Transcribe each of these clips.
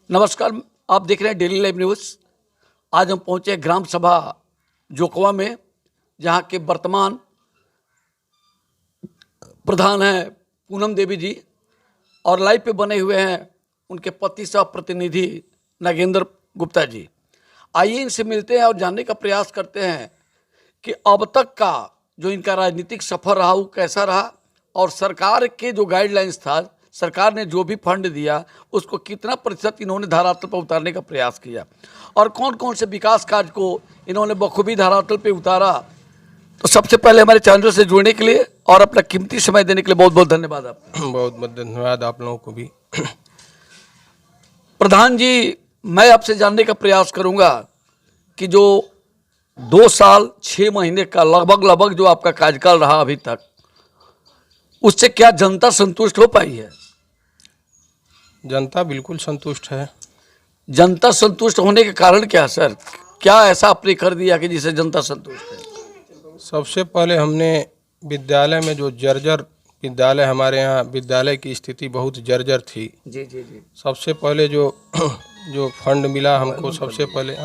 नमस्कार, आप देख रहे हैं डेली लाइव न्यूज़। आज हम पहुंचे ग्राम सभा जोकवा में, जहां के वर्तमान प्रधान हैं पूनम देवी जी और लाइव पे बने हुए हैं उनके पति सह प्रतिनिधि नागेंद्र गुप्ता जी। आइए इनसे मिलते हैं और जानने का प्रयास करते हैं कि अब तक का जो इनका राजनीतिक सफर रहा वो कैसा रहा और सरकार के जो गाइडलाइंस था, सरकार ने जो भी फंड दिया उसको कितना प्रतिशत इन्होंने धरातल पर उतारने का प्रयास किया और कौन कौन से विकास कार्य को इन्होंने बखूबी धरातल पे उतारा। तो सबसे पहले हमारे चैनल से जुड़ने के लिए और अपना कीमती समय देने के लिए बहुत बहुत धन्यवाद आपका। बहुत बहुत धन्यवाद आप लोगों को भी। प्रधान जी, मैं आपसे जानने का प्रयास करूंगा कि जो 2 साल 6 महीने का लगभग जो आपका कार्यकाल रहा अभी तक, उससे क्या जनता संतुष्ट हो पाई है? जनता बिल्कुल संतुष्ट है। जनता संतुष्ट होने के कारण क्या सर? क्या ऐसा आपने कर दिया कि जिससे जनता संतुष्ट है? सबसे पहले हमने विद्यालय में जो जर्जर विद्यालय, हमारे यहाँ विद्यालय की स्थिति बहुत जर्जर थी। जी जी जी। सबसे पहले जो फंड मिला हमको, सबसे पहले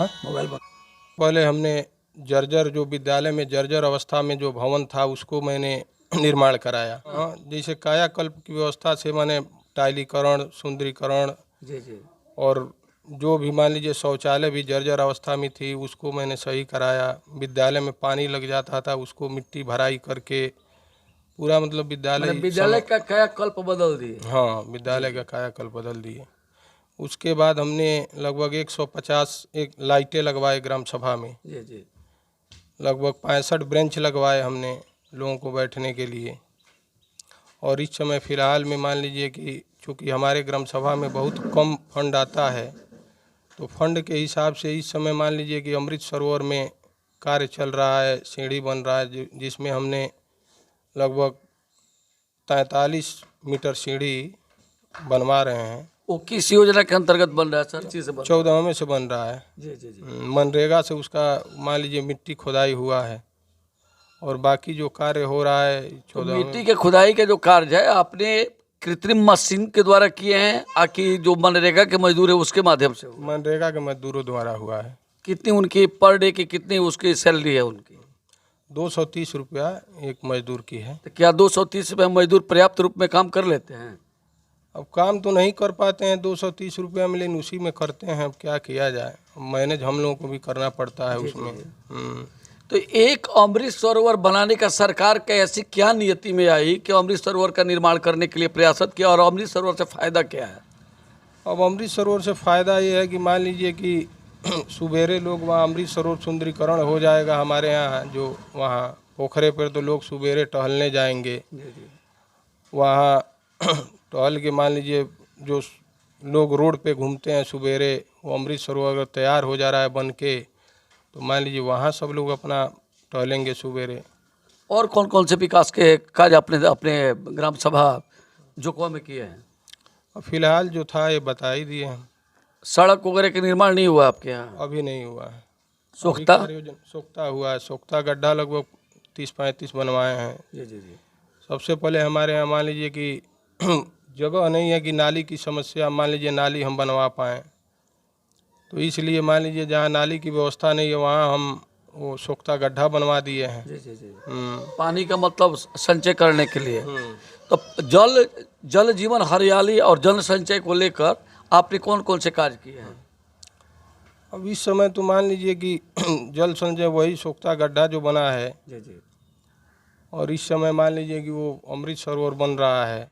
पहले हमने जर्जर जो विद्यालय में जर्जर अवस्था में जो भवन था उसको मैंने निर्माण कराया। जैसे कायाकल्प की व्यवस्था से मैंने टाइलीकरण, सुंदरीकरण जी जी। और जो भी मान लीजिए शौचालय भी जर्जर अवस्था में थी उसको मैंने सही कराया। विद्यालय में पानी लग जाता था उसको मिट्टी भराई करके पूरा मतलब विद्यालय का कायाकल्प बदल दिए। हाँ, विद्यालय का कायाकल्प बदल दिए। उसके बाद हमने लगभग 150 एक लाइटें लगवाए ग्राम सभा में। जी जी। लगभग 65 बेंच लगवाए हमने लोगों को बैठने के लिए। और इस समय फ़िलहाल में मान लीजिए कि चूँकि हमारे ग्राम सभा में बहुत कम फंड आता है, तो फंड के हिसाब से इस समय मान लीजिए कि अमृत सरोवर में कार्य चल रहा है, सीढ़ी बन रहा है जिसमें हमने लगभग 43 मीटर सीढ़ी बनवा रहे हैं। वो किस योजना के अंतर्गत बन रहा है सर? 14 में से बन रहा है। जी जी जी। मनरेगा से उसका मान लीजिए मिट्टी खुदाई हुआ है और बाकी जो कार्य हो रहा है तो मिट्टी के खुदाई के जो कार्य है आपने कृत्रिम मशीन के द्वारा किए हैं आकि जो मनरेगा के मजदूर है उसके माध्यम से? मनरेगा के मजदूरों द्वारा हुआ है। कितनी उनकी पर डे की कितनी उसकी सैलरी है उनकी? 230 रुपया एक मजदूर की है। तो क्या 230 रुपये मजदूर पर्याप्त रूप में काम कर लेते हैं? अब काम तो नहीं कर पाते हैं 230 रुपया में, लेकिन उसी में करते हैं। अब क्या किया जाए, मैनेज हम लोगों को भी करना पड़ता है उसमें। तो एक अमृत सरोवर बनाने का सरकार के ऐसी क्या नियति में आई कि अमृत सरोवर का निर्माण करने के लिए प्रयासत किया और अमृत सरोवर से फायदा क्या है? अब अमृत सरोवर से फ़ायदा ये है कि मान लीजिए कि सुबेरे लोग वहाँ अमृत सरोवर सुंदरीकरण हो जाएगा हमारे यहाँ, जो वहाँ पोखरे पर तो लोग सुबेरे टहलने जाएंगे। वहाँ टहल के मान लीजिए जो लोग रोड पे घूमते हैं सुबेरे, वो अमृत सरोवर अगर तैयार हो जा रहा है बन के, तो मान लीजिए वहाँ सब लोग अपना टहलेंगे सुबेरे। और कौन कौन से विकास के कार्य आपने अपने ग्राम सभा जोकवा में किए हैं? और फिलहाल जो था ये बता ही दिए हैं। सड़क वगैरह का निर्माण नहीं हुआ आपके यहाँ? अभी नहीं हुआ है। सोख्ता हुआ है, सोख्ता गड्ढा लगभग 30-35 बनवाए हैं। जी जी जी। सबसे पहले हमारे यहाँ मान लीजिए कि जगह नहीं है कि नाली की समस्या, मान लीजिए नाली हम बनवा पाएँ, तो इसलिए मान लीजिए जहाँ नाली की व्यवस्था नहीं है वहाँ हम वो सोख्ता गड्ढा बनवा दिए हैं। जी जी जी। पानी का मतलब संचय करने के लिए। तो जल जीवन हरियाली और जल संचय को लेकर आपने कौन कौन से कार्य किए हैं? अब इस समय तो मान लीजिए कि जल संचय वही सोख्ता गड्ढा जो बना है। जी जी। और इस समय मान लीजिए कि वो अमृत सरोवर बन रहा है।